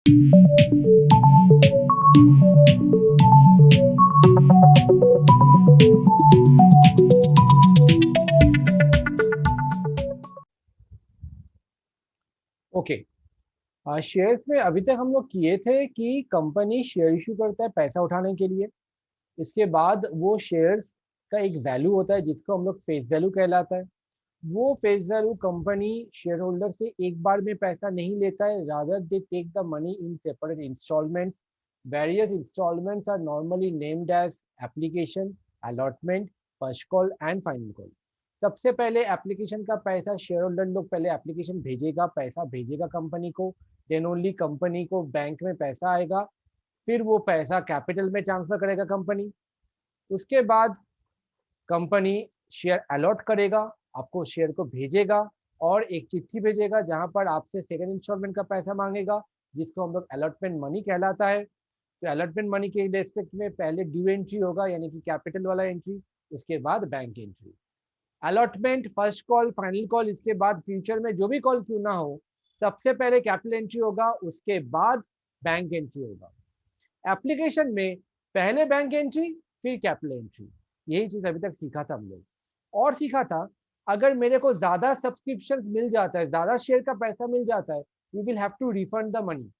Okay. Shares में अभी तक हम लोग किए थे कि कंपनी शेयर इशू करता है पैसा उठाने के लिए। इसके बाद वो शेयर्स का एक वैल्यू होता है जिसको हम लोग फेस वैल्यू कहलाता है। वो face value company share holder से एक बार में पैसा नहीं लेता है, rather they take the money in separate installments. Various installments are normally named as application, allotment, first call and final call. सबसे पहले एप्लीकेशन का पैसा शेयर होल्डर लोग पहले एप्लीकेशन भेजेगा, पैसा भेजेगा कंपनी को, देन ओनली कंपनी को बैंक में पैसा आएगा, फिर वो पैसा कैपिटल में ट्रांसफर करेगा कंपनी। उसके बाद कंपनी शेयर अलॉट करेगा, आपको शेयर को भेजेगा और एक चिट्ठी भेजेगा जहां पर आपसे सेकंड इंस्टॉलमेंट का पैसा मांगेगा, जिसको हम लोग अलॉटमेंट मनी कहलाता है। तो अलॉटमेंट मनी के रेस्पेक्ट में पहले ड्यू एंट्री होगा यानी कि कैपिटल वाला एंट्री, उसके बाद bank entry. Allotment, first call, final call, इसके बाद फ्यूचर में जो भी कॉल क्यों ना हो, सबसे पहले कैपिटल एंट्री होगा, उसके बाद बैंक एंट्री होगा। एप्लीकेशन में पहले बैंक एंट्री फिर कैपिटल एंट्री। यही चीज अभी तक सीखा था हम लोग। और सीखा था अगर मेरे को ज्यादा सब्सक्रिप्शन मिल जाता है, ज्यादा शेयर का पैसा मिल जाता है, we will have to refund the money.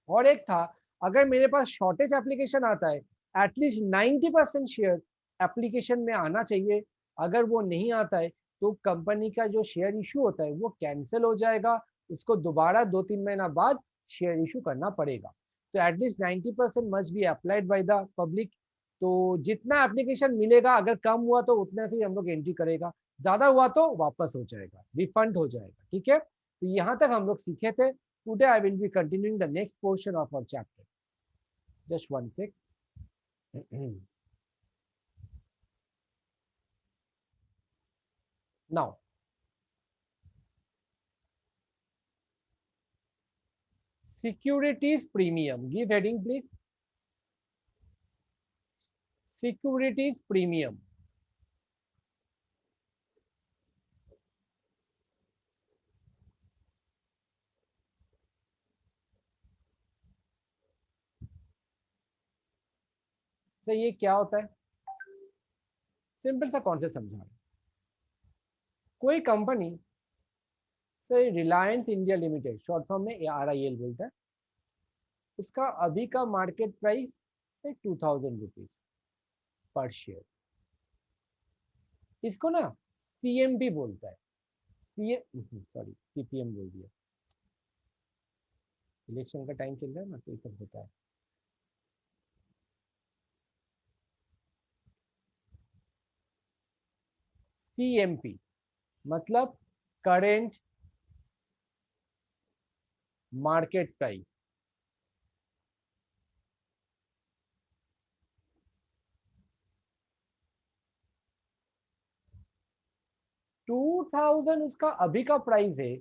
और एक था अगर मेरे पास शॉर्टेज एप्लीकेशन आता है, एटलीस्ट 90% शेयर एप्लीकेशन में आना चाहिए। अगर वो नहीं आता है तो कंपनी का जो शेयर इशू होता है वो कैंसिल हो जाएगा, उसको दोबारा 2-3 महीना बाद शेयर इशू करना पड़ेगा। तो at least 90% must be applied by the public. तो जितना एप्लीकेशन मिलेगा, अगर कम हुआ तो उतने से ही हम लोग एंट्री करेगा, ज्यादा हुआ तो वापस हो जाएगा, रिफंड हो जाएगा। ठीक है, तो यहाँ तक हम लोग सीखे थे। Today I will be continuing the next portion of our chapter. Just one sec. Now, securities premium. Give heading, please. Securities premium. So ये क्या होता है? सिंपल सा कॉन्सेप्ट समझा रहा हूं। कोई कंपनी से Reliance India limited, short form में RIL बोलता है, उसका अभी का मार्केट प्राइस है 2000 रुपीज पर शेयर। इसको ना CMP बोलता है। सॉरी, CPM बोल दिया। इलेक्शन का टाइम चल रहा है ना, तो ये सब होता है। CMP मतलब करेंट मार्केट प्राइस। टू 2000 उसका अभी का प्राइस है।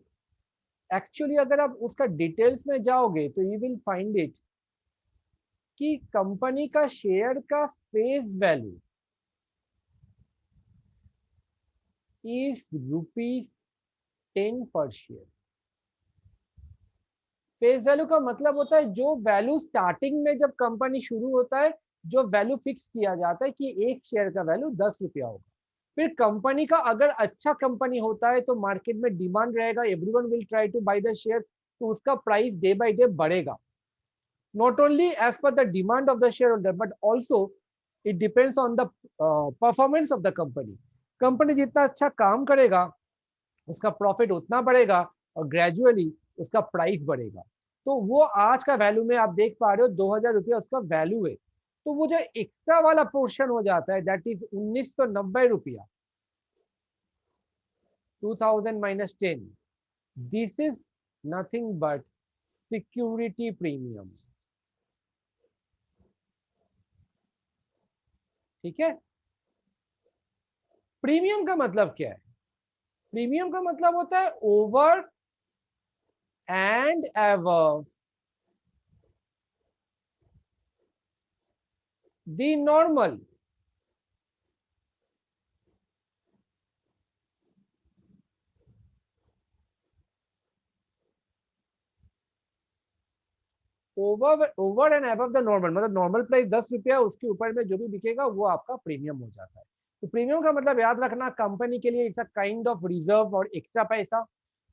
एक्चुअली अगर आप उसका डिटेल्स में जाओगे तो यू विल फाइंड इट कि कंपनी का शेयर का फेस वैल्यू इज ₹10 पर शेयर। फेस वैल्यू का मतलब होता है जो वैल्यू स्टार्टिंग में जब कंपनी शुरू होता है, जो वैल्यू फिक्स किया जाता है कि एक शेयर का वैल्यू 10 रुपया होगा। फिर कंपनी का अगर अच्छा कंपनी होता है तो मार्केट में डिमांड रहेगा, everyone will try to buy the share, तो उसका प्राइस डे बाय डे बढ़ेगा। Not only as per the demand of the share holder but also it depends on the performance of the company. Company जितना अच्छा काम करेगा उसका profit उतना बढ़ेगा और ग्रेजुअली उसका प्राइस बढ़ेगा। तो वो आज का वैल्यू में आप देख पा रहे हो 2000 रुपया उसका वैल्यू है। तो वो जो एक्स्ट्रा वाला पोर्शन हो जाता है दैट इज 1990 रुपया, 2000 minus 10, this is nothing but security premium. ठीक है, प्रीमियम का मतलब क्या है? प्रीमियम का मतलब होता है over and ever the normal. Over and above the normal, मतलब नॉर्मल प्राइस 10 रुपया, उसके ऊपर में जो भी बिकेगा वो आपका प्रीमियम हो जाता है। तो प्रीमियम का मतलब याद रखना, कंपनी के लिए it's a kind of reserve और एक्स्ट्रा पैसा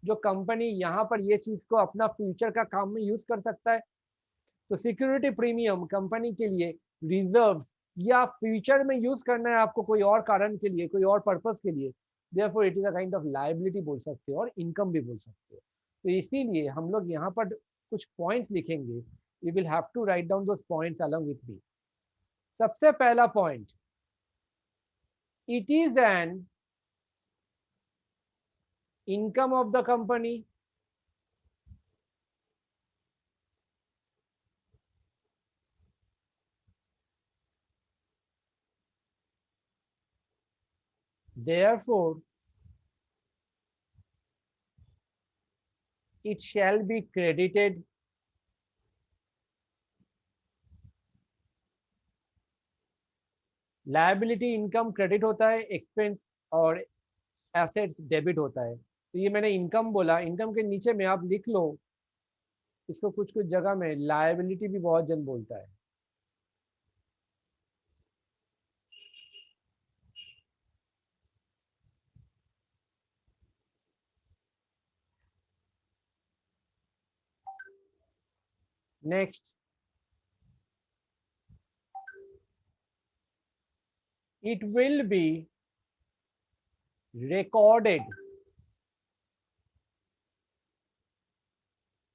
जो कंपनी यहाँ पर ये चीज को अपना फ्यूचर का काम में यूज कर सकता है। तो सिक्योरिटी प्रीमियम कंपनी के लिए रिजर्व या फ्यूचर में यूज करना है आपको कोई और कारण के लिए, कोई और पर्पस के लिए, therefore it is a kind of liability बोल सकते हो और इनकम भी बोल सकते हो। तो इसीलिए हम लोग यहाँ पर कुछ पॉइंट्स लिखेंगे, you will have to write down those points along with me. सबसे पहला point, it is an income of the company, therefore it shall be credited liability income credit होता है, एक्सपेंस और एसेट्स डेबिट होता है। तो ये मैंने इनकम बोला, इनकम के नीचे में आप लिख लो इसको, कुछ कुछ जगह में लायबिलिटी भी बहुत जन बोलता है। Next, it will be recorded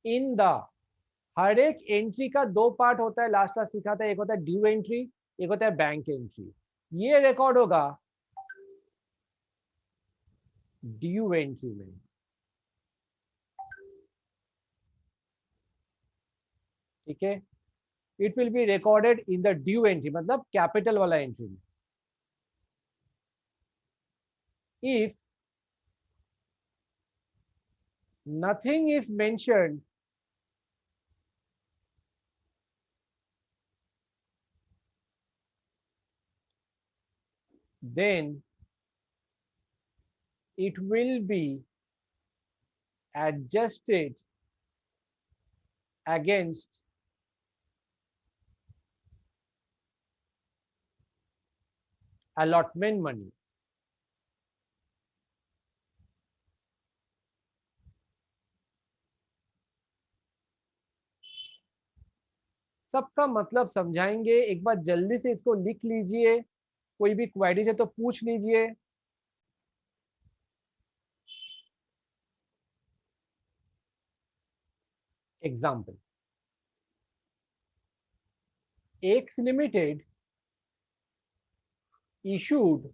in the, हर एक एंट्री का दो पार्ट होता है, लास्ट क्लास सीखा था, एक होता है ड्यू एंट्री, एक होता है बैंक एंट्री। ये रिकॉर्ड होगा ड्यू एंट्री में, ठीक है। It will be recorded in the due entry, मतलब कैपिटल वाला एंट्री में। If nothing is mentioned then it will be adjusted against allotment money। सबका मतलब समझाएंगे, एक बार जल्दी से इसको लिख लीजिए, कोई भी क्वेरीज है तो पूछ लीजिए। Example, x limited issued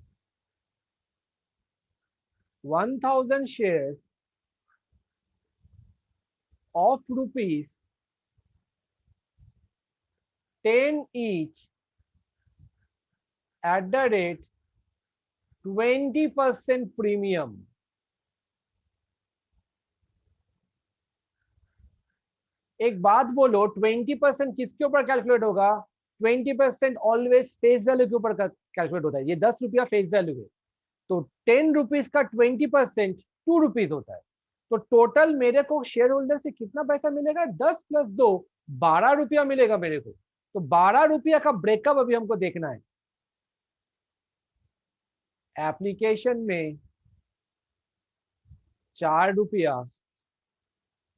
1000 shares of rupees 10 each at the rate 20% premium। एक बात बोलो, 20% किसके ऊपर कैलकुलेट होगा? 20% ऑलवेज फेस वैल्यू के ऊपर कैलकुलेट होता है। ये 10 रुपया फेस वैल्यू है, तो 10 रुपीज का 20% 2 रुपीज होता है। तो टोटल मेरे को शेयर होल्डर से कितना पैसा मिलेगा? 10 + 2 12 रुपया मिलेगा मेरे को। तो 12 रुपया का ब्रेकअप अभी हमको देखना है। एप्लीकेशन में 4 रुपया,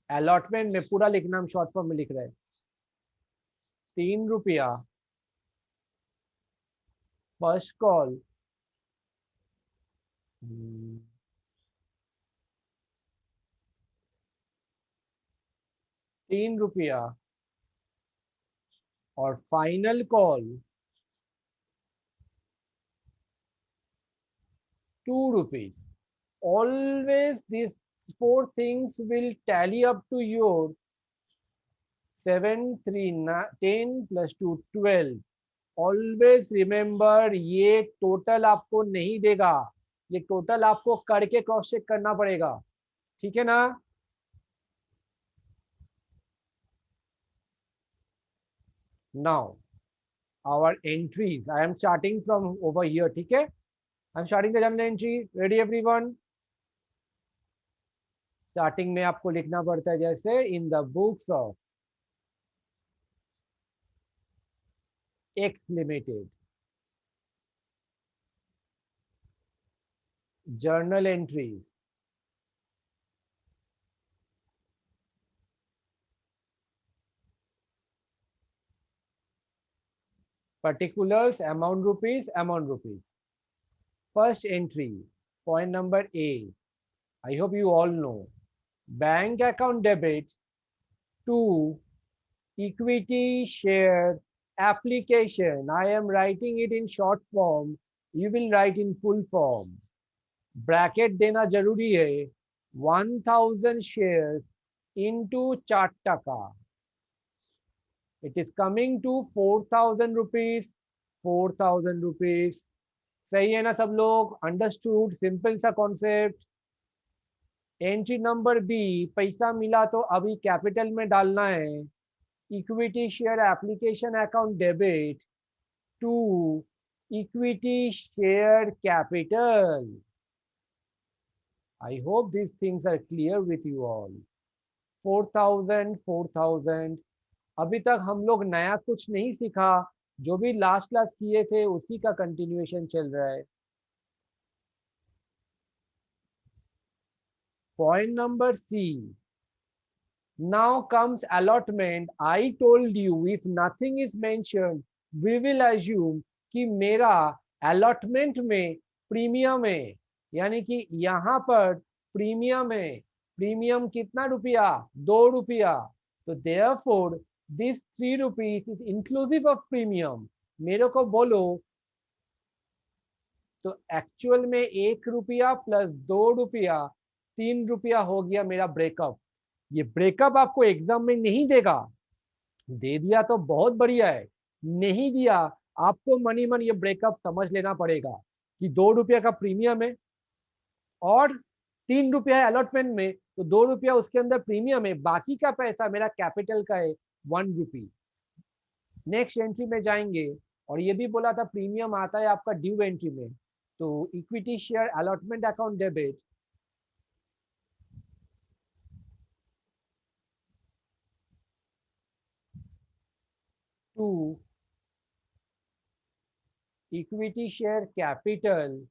अलॉटमेंट में पूरा लिखना, हम शॉर्ट फॉर्म में लिख रहे हैं, 3 रुपया फर्स्ट कॉल, 3 रुपया और final call 2 rupees। Always these 4 things will tally up to your 7, 3, 10 + 2 12। Always remember, ये टोटल आपको नहीं देगा, ये टोटल आपको करके क्रॉस चेक करना पड़ेगा, ठीक है ना? Now our entries, I am starting from over here, ठीक है। I am starting the journal entry, ready everyone? Starting में आपको लिखना पड़ता है जैसे in the books of X Limited. Journal entries. Particulars, amount rupees, amount rupees. First entry, point number A. I hope you all know. Bank account debit to equity share application. I am writing it in short form. You will write in full form. Bracket देना जरूरी है. 1000 shares into 4 टका. It is coming to 4000 rupees. 4000 rupees. सही है ना सब लोग? Understood? Simple सा कॉन्सेप्ट. एंट्री नंबर बी, पैसा मिला तो अभी कैपिटल में डालना है. Equity share application account debit to equity share capital. I hope these things are clear with you all. 4000 4000. अभी तक हम लोग नया कुछ नहीं सीखा. जो भी लास्ट क्लास किए थे उसी का कंटिन्यूएशन चल रहा है. Point number C. Now comes allotment. I told you if nothing is mentioned, we will assume कि मेरा allotment में प्रीमियम है. यानी कि यहाँ पर प्रीमियम है. प्रीमियम कितना रुपया? 2 रुपया. तो therefore this 3 rupees is inclusive of premium. मेरे को बोलो तो एक्चुअल में 1 रुपया प्लस 2 रुपया 3 रुपया हो गया मेरा ब्रेकअप. ये ब्रेकअप आपको एग्जाम में नहीं देगा. दे दिया तो बहुत बढ़िया है. नहीं दिया आपको मनी मन ये ब्रेकअप समझ लेना पड़ेगा कि 2 रुपया का प्रीमियम है और 3 रुपया है अलॉटमेंट में. तो 2 रुपया उसके अंदर प्रीमियम है. बाकी का पैसा मेरा कैपिटल का है 1 रुपी. नेक्स्ट एंट्री में जाएंगे और ये भी बोला था प्रीमियम आता है आपका ड्यू एंट्री में. तो equity share allotment account debit to equity share capital.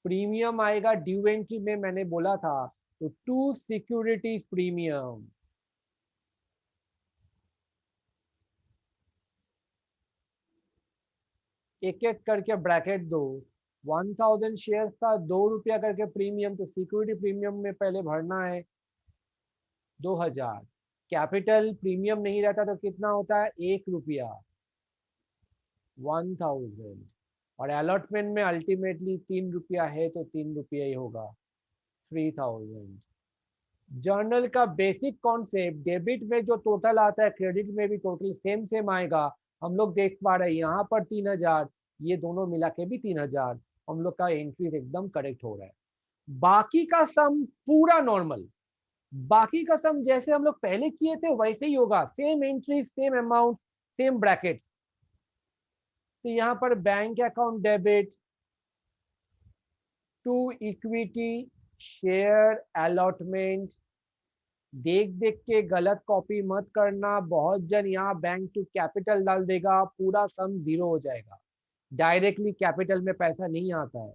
Premium आएगा ड्यू एंट्री में मैंने बोला था. तो टू सिक्योरिटीज प्रीमियम. एक एक करके ब्रैकेट दो. 1000 शेयर्स था 2 रुपया करके प्रीमियम. तो सिक्योरिटी प्रीमियम में पहले भरना है 2000. कैपिटल प्रीमियम नहीं रहता तो कितना होता है? 1 रुपया. 1000. और अलॉटमेंट में अल्टीमेटली 3 रुपया है तो 3 रुपया ही होगा. 3000. जर्नल का बेसिक कॉन्सेप्ट, डेबिट में जो टोटल आता है क्रेडिट में भी टोटल सेम सेम आएगा. हम लोग देख पा रहे हैं यहाँ पर 3000, ये दोनों मिला के भी 3000. हम लोग का एंट्री एकदम करेक्ट हो रहा है. बाकी का सम पूरा नॉर्मल. बाकी का सम जैसे हम लोग पहले किए थे वैसे ही होगा. Same entry, same amount, same brackets. तो यहाँ पर bank account debit to equity share allotment. देख देख के गलत कॉपी मत करना. बहुत जन यहाँ बैंक टू कैपिटल डाल देगा, पूरा सम जीरो हो जाएगा. डायरेक्टली कैपिटल में पैसा नहीं आता है.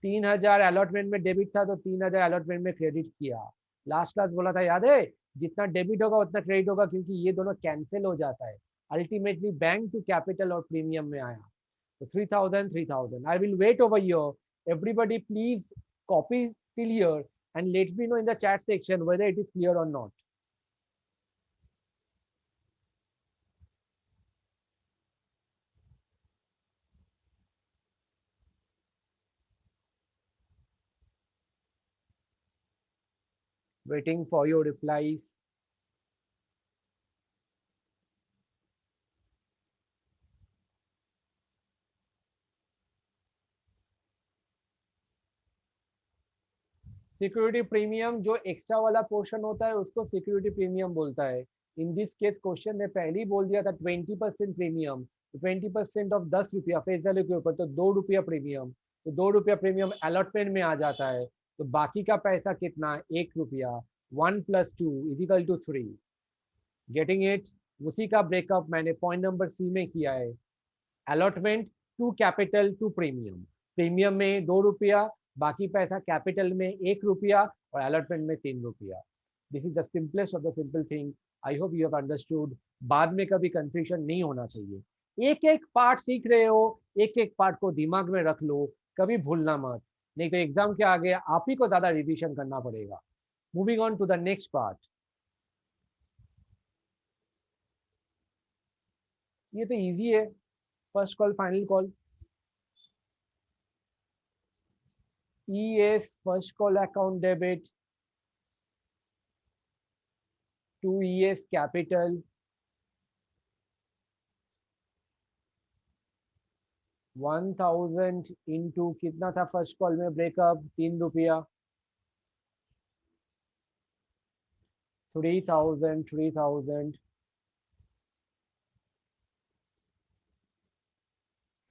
3000 अलॉटमेंट में डेबिट था तो 3000 अलॉटमेंट में क्रेडिट किया. लास्ट क्लास बोला था याद है? जितना डेबिट होगा उतना क्रेडिट होगा क्योंकि ये दोनों कैंसिल हो जाता है. अल्टीमेटली बैंक टू कैपिटल और प्रीमियम में आया. तो 3000 3000. I will wait over here. Everybody please copy till here and let me know in the chat section whether it is clear or not. Waiting for your replies. Security premium जो extra वाला portion होता है उसको security premium बोलता है. In this case question ने पहले ही बोल दिया था 20% प्रीमियम. 20% ऑफ 10 रुपया फेस वैल्यू के ऊपर तो 2 रुपया प्रीमियम. तो 2 रुपया प्रीमियम अलॉटमेंट में आ जाता है. तो बाकी का पैसा कितना? 1 रुपया. 1 + 2 = 3. Getting it? उसी का ब्रेकअप मैंने पॉइंट नंबर सी में किया है. Allotment to capital to premium, premium में 2 रुपया, बाकी पैसा कैपिटल में 1 रुपया और अलॉटमेंट में 3 रुपया। This is the simplest of the simple thing. I hope you have understood. बाद में कभी कंफ्यूजन नहीं होना चाहिए। एक एक पार्ट सीख रहे हो, एक एक पार्ट को दिमाग में रख लो, कभी भूलना मत, नहीं तो एग्जाम के आगे आप ही को ज्यादा रिविजन करना पड़ेगा। Moving on to the next part. ये तो इजी है, first call final call. ES first call account debit to ES capital 1000 into कितना था फर्स्ट कॉल में ब्रेकअप, 3 रुपया, 3000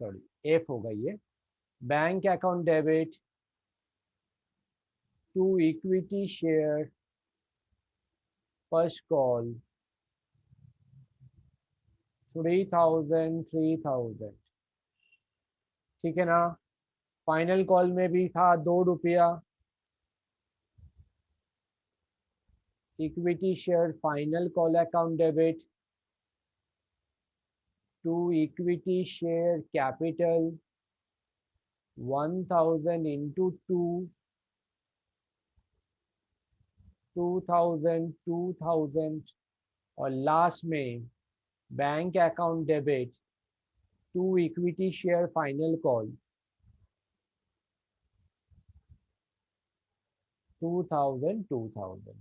सॉरी एफ होगा ये। Bank account debit to equity share first call 3000 ठीक है ना। फाइनल कॉल में भी था 2 रुपया, equity share final call account debit to equity share capital 1000 into 2000 और लास्ट में bank account debit to equity share final call 2000।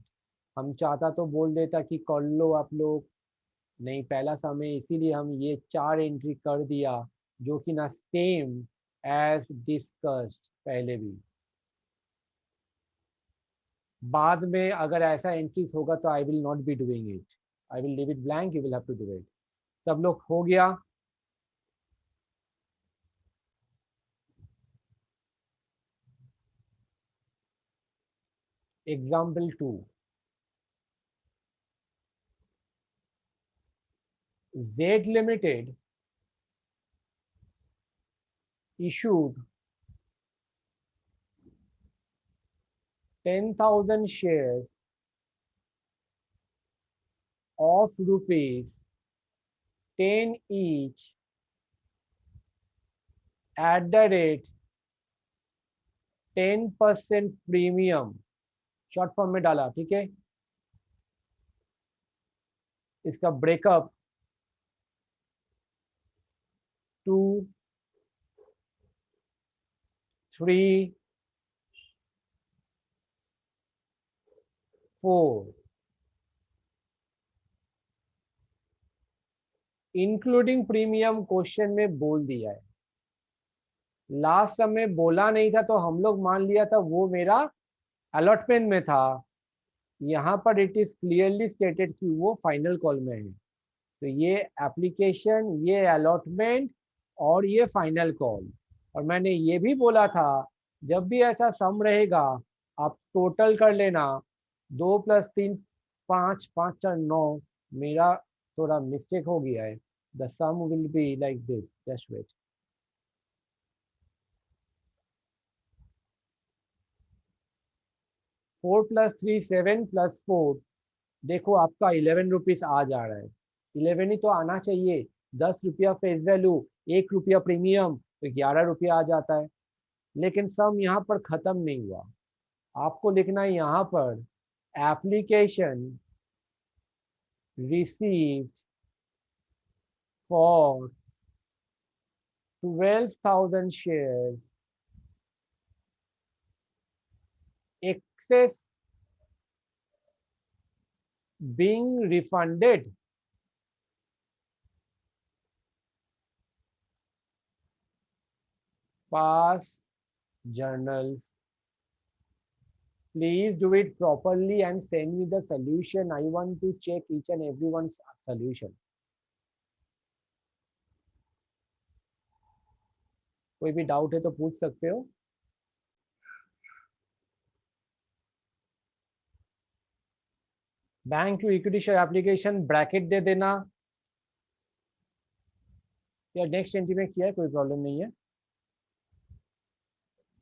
हम चाहता तो बोल देता कि कर लो आप लोग, नहीं पहला समय, इसीलिए हम ये 4 एंट्री कर दिया जो कि ना सेम एज डिस्कस्ड पहले भी। बाद में अगर ऐसा एंट्रीज होगा तो I will not be doing it, I will leave it blank, you will have to do it. सब लोग हो गया। Example 2, Z Limited issued 10,000 shares of rupees 10 each at the rate 10% premium, short form में डाला, ठीक है। इसका breakup 2, 3, 4 including premium question में बोल दिया है। लास्ट समय बोला नहीं था तो हम लोग मान लिया था वो मेरा अलॉटमेंट में था। यहाँ पर इट इज क्लियरली स्टेटेड कि वो फाइनल कॉल में है। तो ये एप्लीकेशन, ये अलॉटमेंट और ये फाइनल कॉल। और मैंने ये भी बोला था जब भी ऐसा सम रहेगा आप टोटल कर लेना, 2 + 3 5, 5 × 4 9। मेरा थोड़ा मिस्टेक हो गया है। The sum will be like this, just wait. Four plus 3 7 + 4, देखो आपका 11 रुपीज आ जा रहा है। 11 ही तो आना चाहिए। 10 रुपया फेस वैल्यू, 1 रुपया प्रीमियम, तो 11 रुपया आ जाता है। लेकिन सम यहाँ पर खत्म नहीं हुआ। आपको लिखना है यहाँ पर application received for 12,000 shares excess being refunded past journals. Please do it properly and send me the solution. I want to check each and everyone's solution. कोई भी डाउट है तो पूछ सकते हो। Bank to equity share application bracket दे देना। या नेक्स्ट एंट्री में किया है, कोई प्रॉब्लम नहीं है।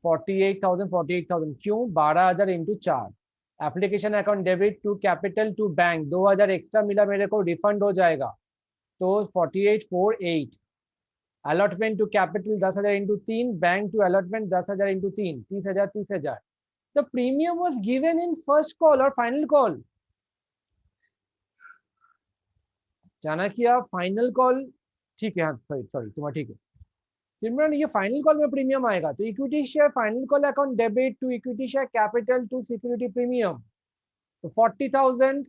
48,000 क्यों? 12,000 into 4। Application account debit to capital to bank, 2,000 extra मिला मेरे को, रिफंड हो जाएगा, तो 4848। Allotment to capital 10,000 into 3, bank to allotment 10,000 into 3, 30,000 30,000। The premium was given in first call और फाइनल कॉल। जाना किया फाइनल कॉल, ठीक है, हाँ सॉरी सॉरी तुम्हारा ठीक है सिमरन, ये फाइनल कॉल में प्रीमियम आएगा, तो equity share final call account debit to equity share capital to security premium, तो 40,000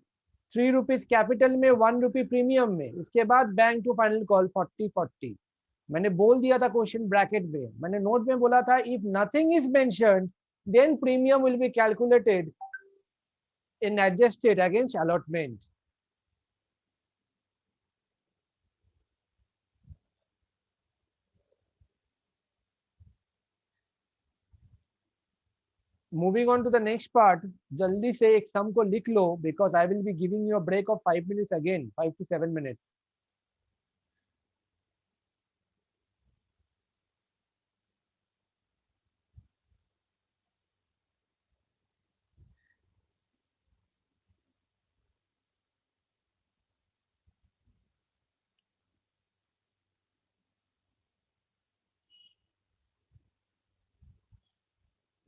₹3 कैपिटल में, ₹1 प्रीमियम में, उसके बाद बैंक टू फाइनल कॉल 4040। मैंने बोल दिया था क्वेश्चन ब्रैकेट में, मैंने नोट में बोला था if nothing is mentioned then premium will be calculated in adjusted against allotment. Moving on to the next part, जल्दी से एक सम को लिख लो because I will be giving you a break of 5 minutes again, 5 to 7 minutes.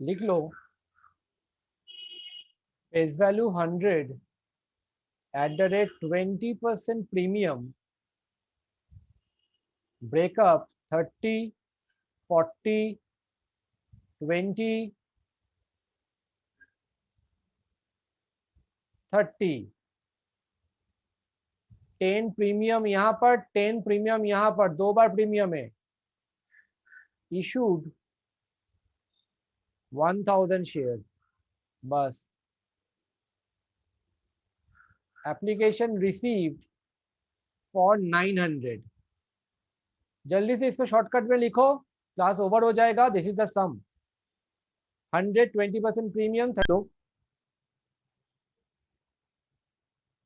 लिख लो, face value 100 at the rate 20% premium, breakup 30, 40, 20, 30, 10 premium यहाँ पर, 10 प्रीमियम यहाँ पर, 2 बार प्रीमियम है। इशूड 1000 शेयर्स, बस। Application received for 900। जल्दी से इसको शॉर्टकट में लिखो, क्लास ओवर हो जाएगा। This is the sum, 120% premium.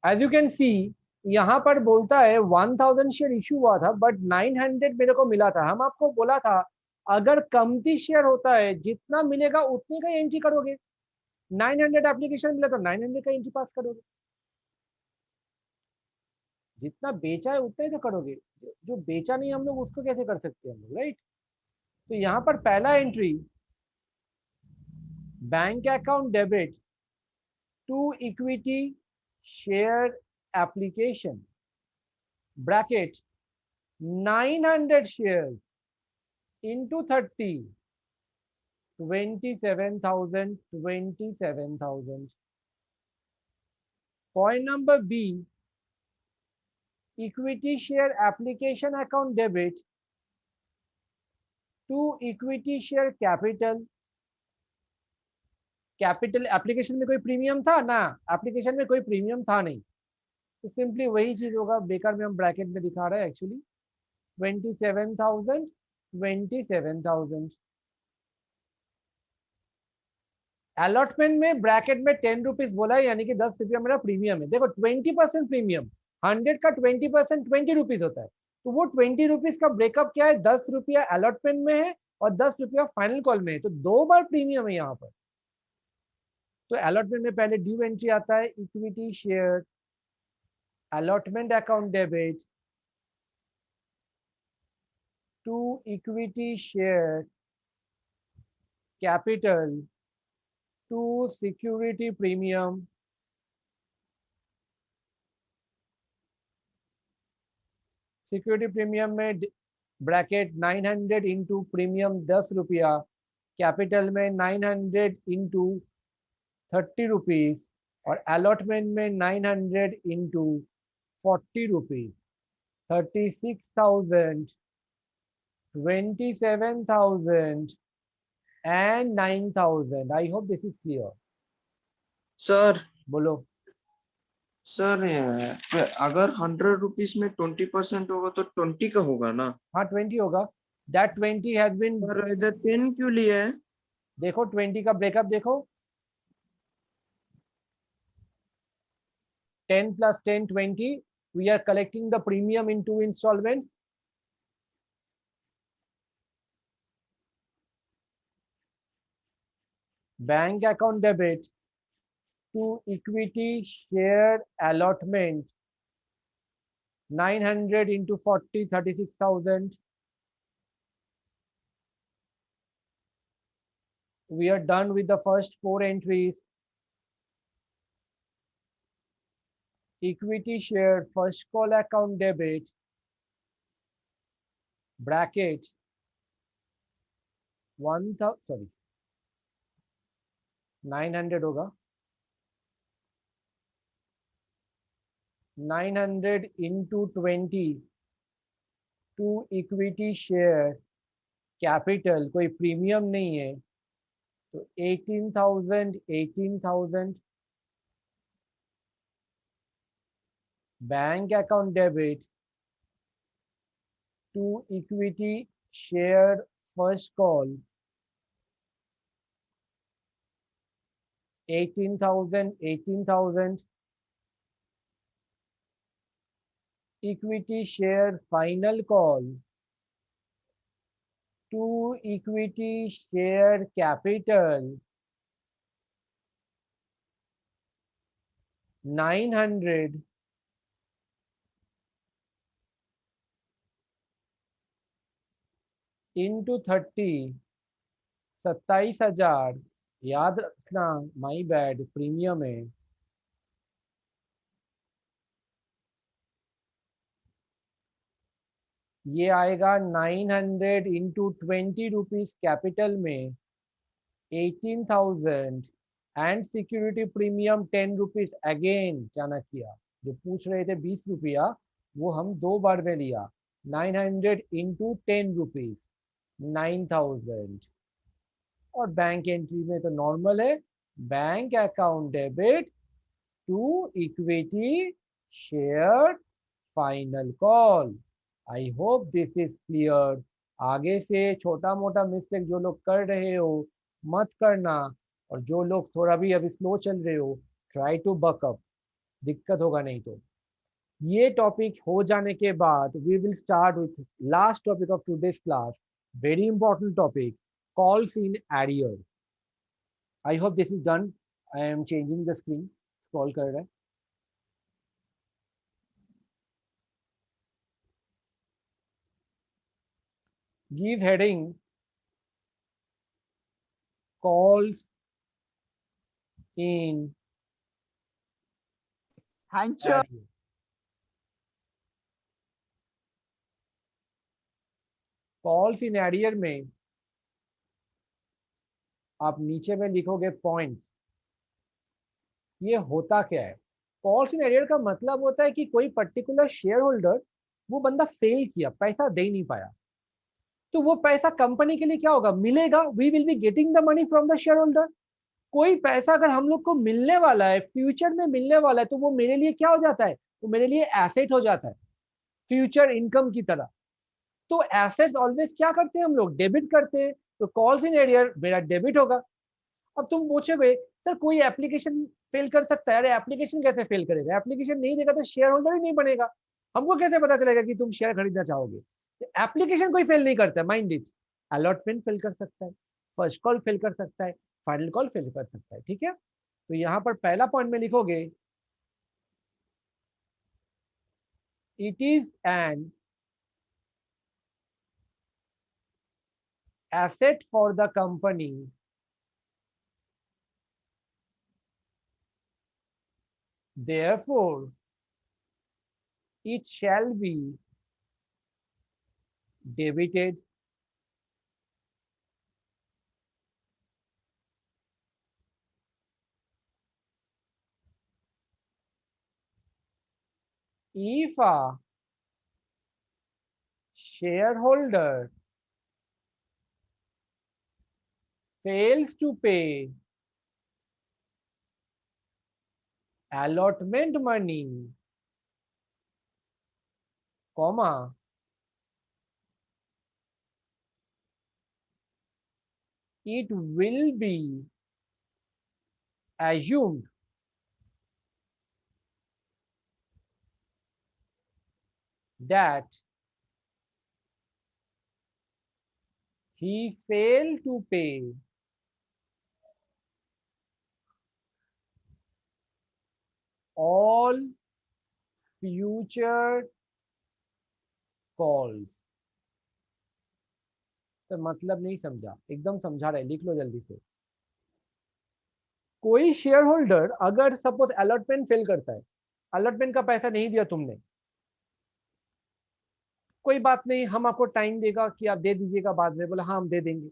As you can see यहाँ पर बोलता है 1000 शेयर इशू हुआ था बट 900 मेरे को मिला था। हम आपको बोला था अगर कमती शेयर होता है जितना मिलेगा उतनी का एंट्री करोगे, 900 एप्लीकेशन मिला तो 900 का एंट्री पास करोगे, जितना बेचा है उतना ही तो करोगे, जो बेचा नहीं हम लोग उसको कैसे कर सकते हैं हम लोग, राइट। तो यहाँ पर पहला entry, bank account debit to equity share application, bracket 900 shares into 30, 27,000, 27,000. Point number B, equity share application account debit to equity share capital. Capital application में कोई प्रीमियम था ना, एप्लीकेशन में कोई प्रीमियम था नहीं, तो सिंपली वही चीज होगा, बेकार में हम ब्रैकेट में दिखा रहे हैं एक्चुअली। 27,000, 27,000। अलॉटमेंट में ब्रैकेट में 10 रुपीज बोला है, यानी कि 10 रुपया मेरा प्रीमियम है। देखो 20% प्रीमियम, 100 का 20% 20 रुपीज होता है, तो वो 20 रुपीज का ब्रेकअप क्या है, 10 रुपया अलॉटमेंट में है और 10 रुपया फाइनल कॉल में है, तो 2 बार प्रीमियम है यहाँ पर। तो अलॉटमेंट में पहले ड्यू एंट्री आता है, equity share allotment account debit to equity share capital to security premium, security premium में ब्रैकेट 900 इंटू प्रीमियम 10 रुपया, कैपिटल में 900 इंटू 30 रुपीज और अलॉटमेंट में 900 into 40 rupees, 36,000, 27,000 and 9,000। I hope this is clear. Sir बोलो। Sir अगर 100 rupees में 20% होगा तो 20 का होगा ना? हाँ 20 होगा, दैट 20 हैज बीन। सर इधर 10 क्यों लिया है? देखो 20 का ब्रेकअप देखो, 10 plus 10, 20, we are collecting the premium in 2 installments, bank account debit to equity share allotment 900 into 40 36,000. We are done with the first 4 entries. Equity share first call account debit bracket 1000 sorry 900 होगा 900 into 20 to equity share capital कोई premium नहीं है तो 18,000 bank account debit to equity share first call 18,000 equity share final call to equity share capital 900 into 30 27,000 याद रखना my bad premium है ये आएगा 900 इंटू 20 रुपीज कैपिटल में 18,000 and security premium 10 rupees again Chanakya जो पूछ रहे थे 20 रुपया वो हम 2 बार में लिया 900 इंटू 10 रुपीज 9,000 और बैंक एंट्री में तो नॉर्मल है bank account debit to equity share final call I hope this is clear आगे से छोटा मोटा मिस्टेक जो लोग कर रहे हो मत करना और जो लोग थोड़ा भी अभी स्लो चल रहे हो ट्राई टू बकअप दिक्कत होगा नहीं तो ये टॉपिक हो जाने के बाद we will start with last topic of today's class very important topic calls in arrear I hope this is done I am changing the screen scroll कर रहा है give heading calls in Hancho. Calls in arrear में आप नीचे में लिखोगे points ये होता क्या है कॉल्स इन एरियर का मतलब होता है कि कोई पर्टिकुलर शेयर होल्डर वो बंदा फेल किया पैसा दे नहीं पाया तो वो पैसा कंपनी के लिए क्या होगा मिलेगा we will be getting the money from the share holder कोई पैसा अगर हम लोग को मिलने वाला है फ्यूचर में मिलने वाला है तो वो मेरे लिए क्या हो जाता है वो मेरे लिए एसेट हो जाता है फ्यूचर इनकम की तरह तो एसेट्स ऑलवेज क्या करते हैं हम लोग डेबिट करते हैं तो कॉल्स इन एरियर मेरा डेबिट होगा अब तुम पूछोगे सर कोई एप्लीकेशन फेल कर सकता है अरे एप्लीकेशन कैसे फेल करेगा एप्लीकेशन नहीं देगा तो शेयर होल्डर ही नहीं बनेगा हमको कैसे पता चलेगा कि तुम शेयर खरीदना चाहोगे एप्लीकेशन कोई फेल नहीं करता है माइंड इट अलॉटमेंट फेल कर सकता है फर्स्ट कॉल फेल कर सकता है फाइनल कॉल फेल कर सकता है ठीक है तो यहाँ पर पहला पॉइंट में लिखोगे it is N asset for the company therefore it shall be debited if a shareholder fails to pay allotment money, comma, it will be assumed that he failed to pay all future calls. तो मतलब नहीं समझा, एकदम समझा रहे, लिख लो जल्दी से। कोई शेयर होल्डर अगर सपोज अलॉटमेंट फेल करता है, अलॉटमेंट का पैसा नहीं दिया तुमने, कोई बात नहीं, हम आपको टाइम देगा कि आप दे दीजिएगा बाद में, बोला हाँ हम दे देंगे।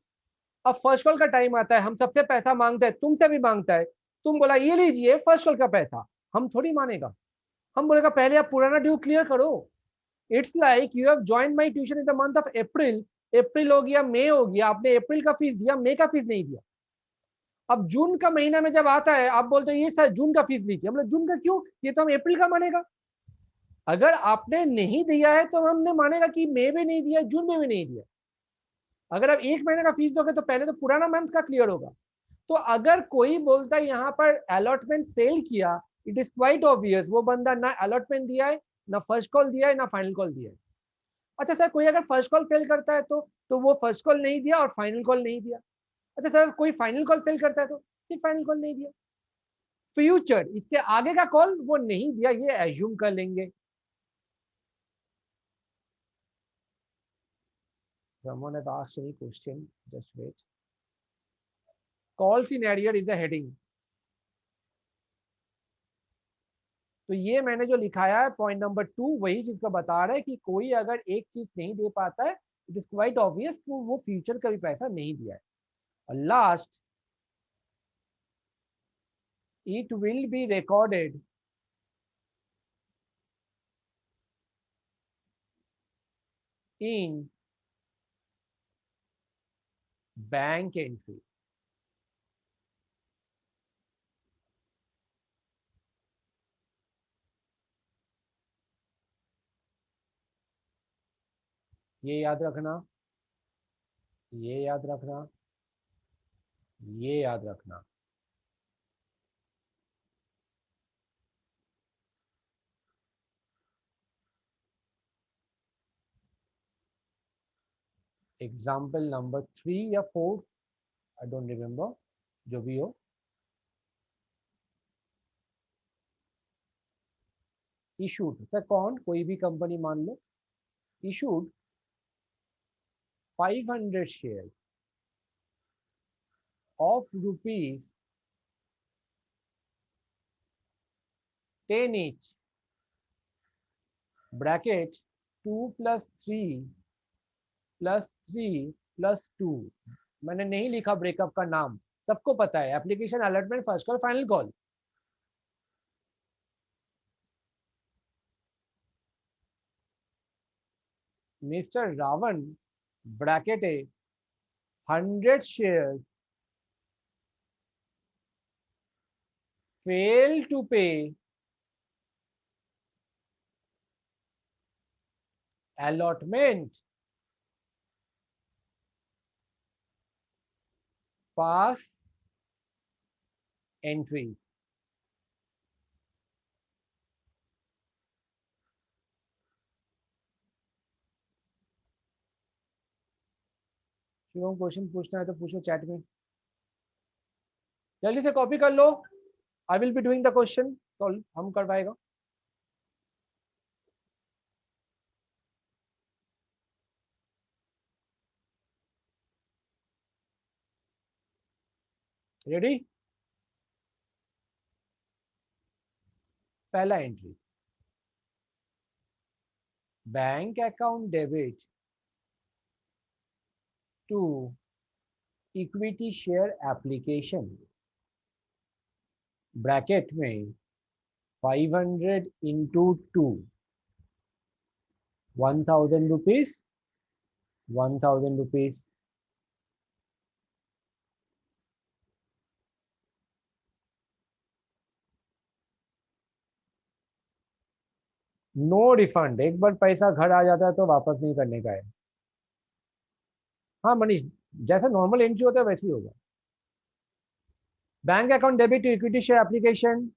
अब फर्स्ट कॉल का टाइम आता है, हम सबसे पैसा मांगता है, तुमसे भी मांगता है, तुम बोला ये लीजिए फर्स्ट कॉल का पैसा, हम थोड़ी मानेगा, हम बोलेगा पहले आप पुराना ड्यू क्लियर करो। It's like you have join my tuition in the month of April, April हो गया, मई हो गया, आपने अप्रैल का फीस दिया, मई का फीस नहीं दिया। अब जून का महीना में जब आता है, आप बोलते हो ये सर जून का फीस लीजिए, मतलब जून का क्यों, ये तो हम अप्रैल का मानेगा। अगर आपने नहीं दिया है तो हमने मानेगा कि मई में नहीं दिया, जून में भी नहीं दिया। अगर आप एक महीने का फीस दोगे तो पहले तो पुराना मंथ का क्लियर होगा। तो अगर कोई बोलता है यहाँ पर अलॉटमेंट फेल किया, इट इज क्वाइट ऑब्वियस वो बंदा ना अलॉटमेंट दिया है, ना फर्स्ट कॉल दिया है, ना फाइनल कॉल दिया है। अच्छा सर, कोई अगर फर्स्ट कॉल फेल करता है तो वो फर्स्ट कॉल नहीं दिया और फाइनल कॉल नहीं दिया। अच्छा सर, कोई फाइनल कॉल फेल करता है तो सिर्फ फाइनल कॉल नहीं दिया। फ्यूचर, इसके आगे का कॉल वो नहीं दिया, ये एज्यूम कर लेंगे। Someone has asked any question, just wait. Call scenario is a heading. तो ये मैंने जो लिखाया है पॉइंट नंबर 2, वही चीज का बता रहा है कि कोई अगर एक चीज नहीं दे पाता है, इट इज क्वाइट ऑब्वियस वो फ्यूचर का भी पैसा नहीं दिया है। और last, it will be recorded in bank entry. ये याद रखना, ये याद रखना, ये याद रखना। एग्जाम्पल नंबर 3 या 4, आई डोंट रिमेम्बर, जो भी हो। इशूड, सर कौन, कोई भी कंपनी मान लो, issued 500 shares of rupees 10 each, bracket 2 plus 3 plus 3 plus 2। मैंने नहीं लिखा ब्रेकअप का नाम, सबको पता है, application allotment first call final call. Mister Ravan bracket है 100 shares fail to pay allotment, pass entries। Shivam question पूछना है तो पूछो चैट में, जल्दी से कॉपी कर लो। I will be doing the question solve, हम करवाएगा। रेडी? पहला entry, bank account debit to equity share application, bracket में 500 into 2, 1000 rupees, 1000 rupees. No refund, एक बार पैसा घर आ जाता है तो वापस नहीं करने का है। हाँ मनीष, जैसा नॉर्मल एंट्री होता है वैसे ही होगा। Bank account debit to equity share application,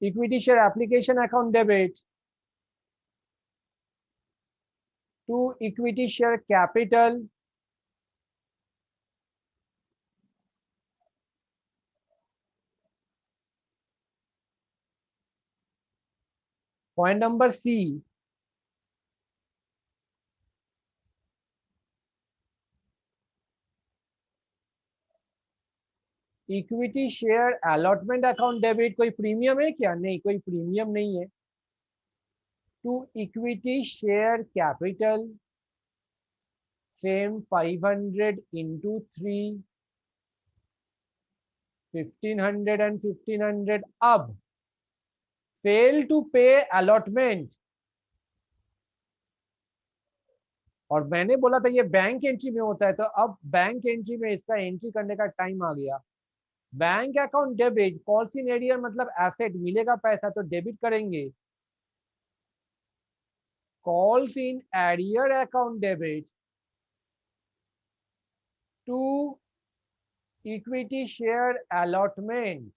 equity share application account debit to equity share capital point number C, equity share allotment account debit, कोई प्रीमियम है क्या? नहीं, कोई प्रीमियम नहीं है। To equity share capital, same 500 into 3, 1500 and 1500। अब fail to पे allotment, और मैंने बोला था ये बैंक एंट्री में होता है, तो अब बैंक एंट्री में इसका एंट्री करने का टाइम आ गया। Bank account debit, calls in arrear मतलब एसेट, मिलेगा पैसा तो डेबिट करेंगे। Calls in arrear account debit to equity share allotment.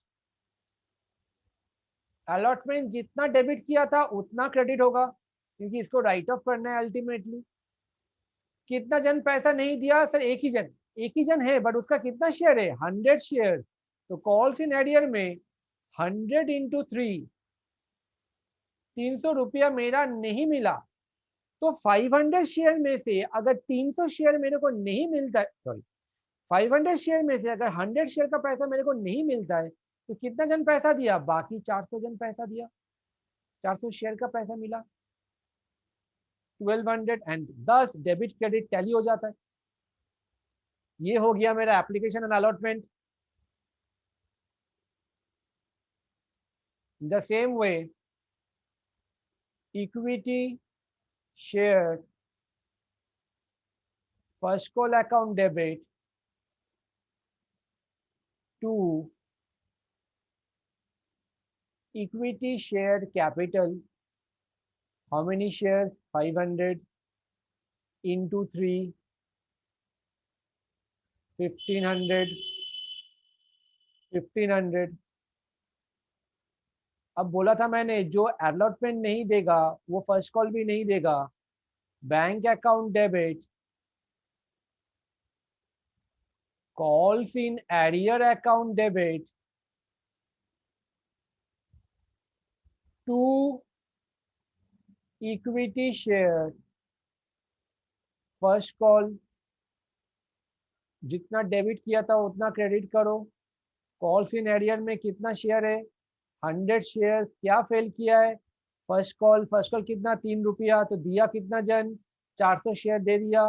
Allotment जितना डेबिट किया था उतना क्रेडिट होगा, क्योंकि इसको राइट ऑफ करना है अल्टीमेटली। कितना जन पैसा नहीं दिया सर? एक ही जन, एक ही जन है, बट उसका कितना शेयर है? 100 शेयर। तो कॉल्स इन एरियर में 100 इंटू 3, 300 रुपया मेरा नहीं मिला। तो 500 शेयर में से अगर 300 शेयर मेरे को नहीं मिलता है, सॉरी 500 शेयर में से अगर 100 शेयर का पैसा मेरे को नहीं मिलता है, तो कितना जन पैसा दिया? बाकी 400 जन पैसा दिया, 400 शेयर का पैसा मिला 1200, एंड 10 डेबिट क्रेडिट टैली हो जाता है। ये हो गया मेरा application and allotment. The same way, equity share first call account debit to equity share capital, how many shares? 500 into 3, 1500, 1500। अब बोला था मैंने जो अलॉटमेंट नहीं देगा वो फर्स्ट कॉल भी नहीं देगा। Bank account debit, calls in arrear account debit to equity share first call, जितना डेबिट किया था उतना क्रेडिट करो। कॉल्स इन एरियर में कितना शेयर है? 100 शेयर। क्या फेल किया है? First call. फर्स्ट कॉल कितना? 3 रुपया। तो दिया कितना जन? 400 शेयर दे दिया,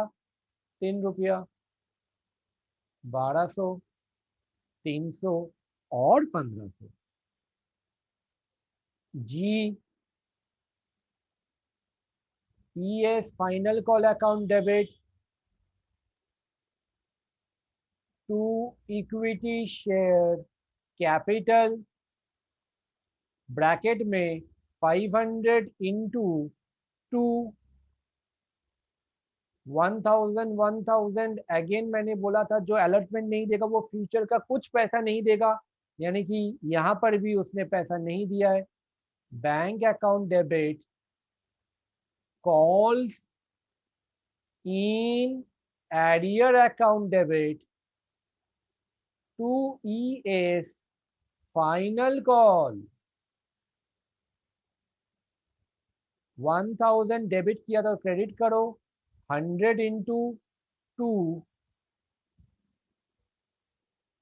3 रुपया, 1200, 300 और 1500। जी ES final call account debit to equity share capital, bracket में 500 इंटू 2, 1000, 1000। अगेन मैंने बोला था जो अलॉटमेंट नहीं देगा वो फ्यूचर का कुछ पैसा नहीं देगा, यानी कि यहाँ पर भी उसने पैसा नहीं दिया है। Bank account debit calls in arrear account debit to ES final call. 1000 debit किया तो क्रेडिट करो, 100 into 2,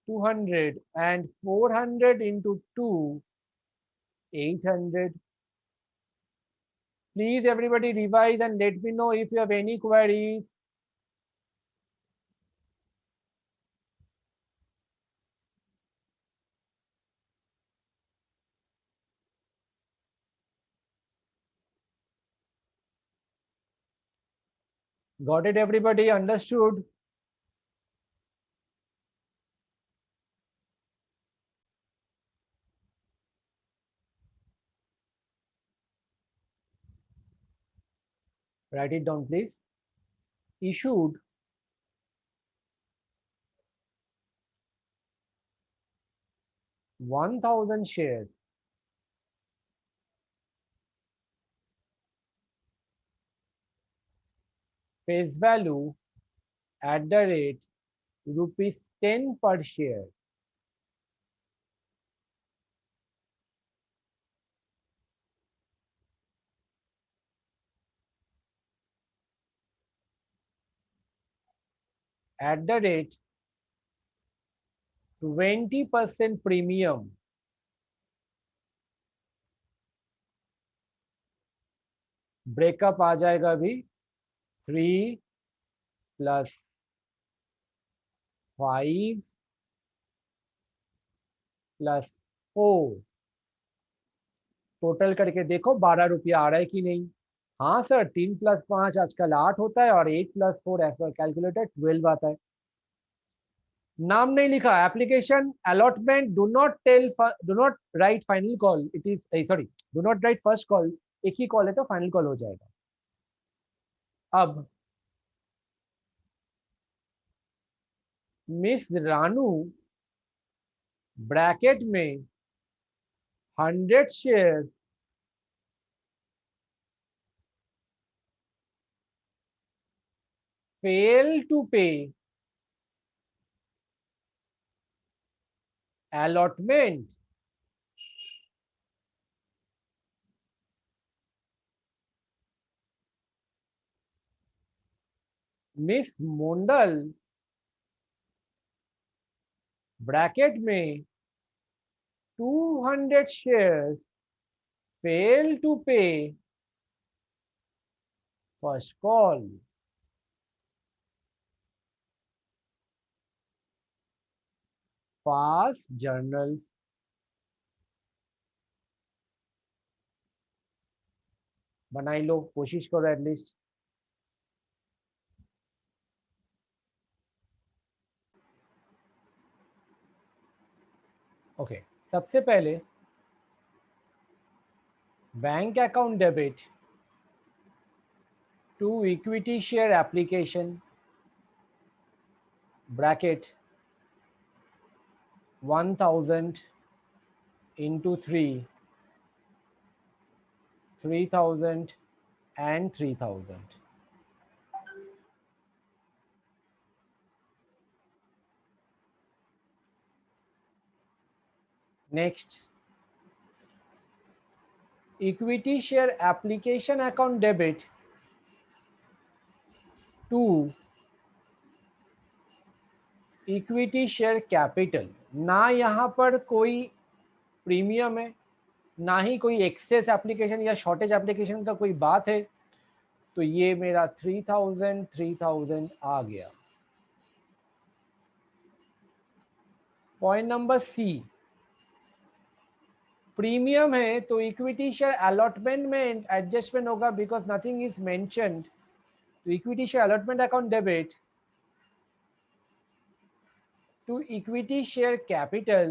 200, and 400 into 2, 800. Please everybody revise and let me know if you have any queries. Got it everybody? Understood? Write it down please. Issued $1,000 shares face value at the rate ₹10 per share. 20% premium breakup आ जाएगा अभी 3 + 5 + 4 total करके देखो 12 रुपया आ रहा है कि नहीं। हाँ सर, 3 + 5 आजकल 8 होता है और 8 + 4 एज पर कैलकुलेटर 12 आता है। नाम नहीं लिखा, application allotment, do not right final call, it is sorry, do not right first call, एक ही कॉल है तो फाइनल कॉल हो जाएगा। अब मिस रानू ब्रैकेट में 100 share fail to pay allotment miss Mondal bracket में 200 shares fail to pay first call. Pass journals बनाई लो, कोशिश करो एटलीस्ट। ओके, सबसे पहले bank account debit to equity share application bracket 1000 into 3, 3000 and 3000. Next, equity share application account debit to equity share capital. ना यहाँ पर कोई प्रीमियम है, ना ही कोई एक्सेस एप्लीकेशन या शॉर्टेज एप्लीकेशन का कोई बात है, तो ये मेरा 3000 आ गया। पॉइंट नंबर सी, प्रीमियम है तो इक्विटी शेयर अलॉटमेंट में एडजस्टमेंट होगा बिकॉज नथिंग इज मेंशन्ड। तो equity share allotment account debit to equity share capital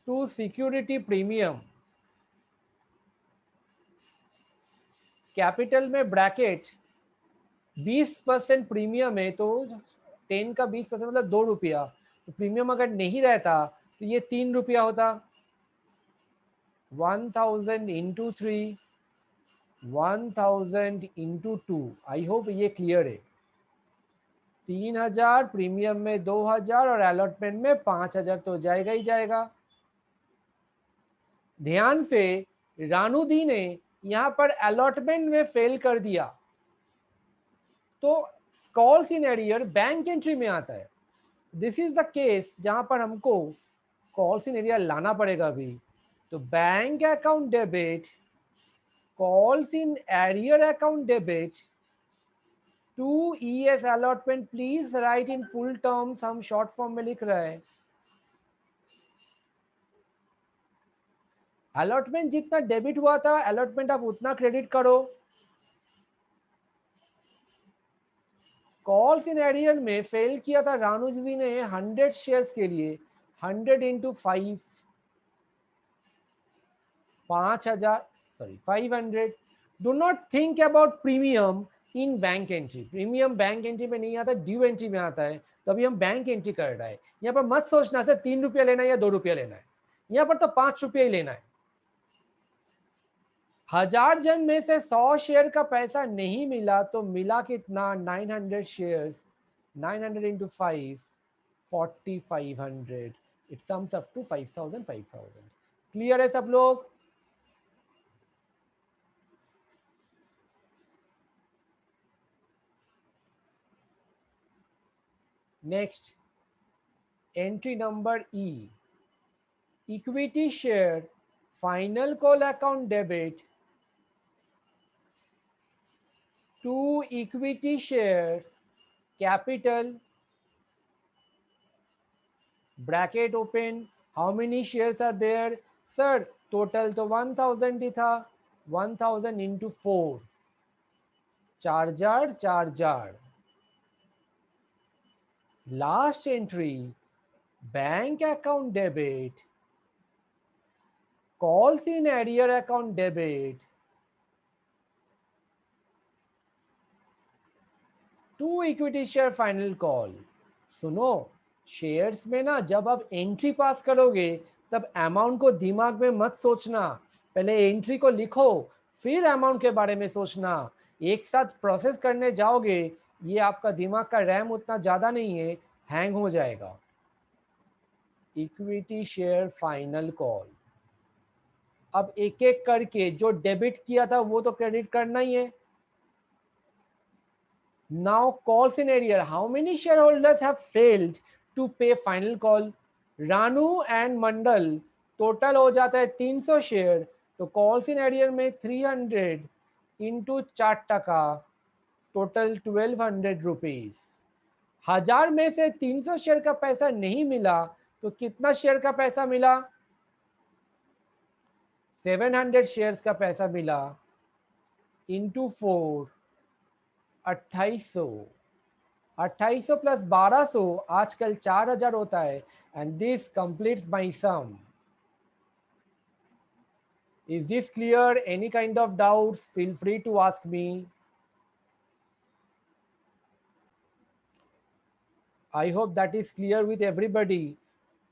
to security premium, capital में ब्रैकेट 20% प्रीमियम है तो 10 का 20% मतलब 2 रुपया, तो प्रीमियम अगर नहीं रहता तो ये 3 रुपया होता। 1000 into 3, 1000 into 2। आई होप ये क्लियर है। 3000 प्रीमियम में 2000 और अलॉटमेंट में 5000 तो जाएगा ही जाएगा। ध्यान से, रानू दी ने यहां पर अलॉटमेंट में फेल कर दिया तो calls in arrear bank entry में आता है। दिस इज द केस जहां पर हमको कॉल्स इन एरियर लाना पड़ेगा अभी। तो bank account debit calls in arrear account debit to ES allotment, please write in full terms, हम शॉर्ट फॉर्म में लिख रहे हैं। अलॉटमेंट जितना डेबिट हुआ था अलॉटमेंट आप उतना क्रेडिट करो। कॉल्स इन एरियर में फेल किया था रानू जी ने 100 शेयर्स के लिए, 100 into 5, 5000, sorry 500। Do not think about premium in bank entry. Premium bank entry में नहीं आता, ड्यू एंट्री में आता है, तो अभी हम बैंक एंट्री कर रहा है। यहाँ पर मत सोचना सर 3 रुपया लेना है या 2 रुपया लेना है, यहाँ पर तो 5 रुपया ही लेना है। 1000 जन में से 100 शेयर का पैसा नहीं मिला तो मिला कितना, 900 shares, 900 into 5, 4500, it sums up to 5000, 5000। Clear है सब लोग? Next, entry number E. Equity share final call account debit to equity share capital bracket open. How many shares are there? Sir, total तो 1000 ही था. 1000 into 4. 4 jar 4 jar. Last entry, bank account debit, calls in arrear account debit to equity share final call. सुनो, shares में ना जब आप entry पास करोगे तब amount को दिमाग में मत सोचना. पहले एंट्री को लिखो, फिर अमाउंट के बारे में सोचना. एक साथ प्रोसेस करने जाओगे, ये आपका दिमाग का रैम उतना ज़्यादा नहीं है, हैंग हो जाएगा. Equity share final call. अब एक एक करके जो डेबिट किया था वो तो क्रेडिट करना ही है. Now calls in arrear. How many shareholders have failed to pay final call? Ranu and Mandal total हो जाता है 300 शेयर. तो कॉल्स इन एरियर में 300 इंटू 4 टका, टोटल 1200 रुपीज. 1000 में से 300 शेयर का पैसा नहीं मिला तो कितना शेयर का पैसा मिला? 700 शेयर्स का पैसा मिला. इंटू 4, 2800. 2800 प्लस 1200 आजकल 4000 होता है. And this completes my sum. Is this clear? Any kind of doubts? Feel free to ask me. I hope that is clear with everybody.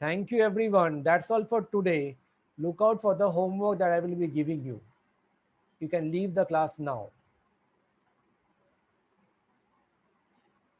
Thank you everyone. That's all for today. Look out for the homework that I will be giving you. You can leave the class now.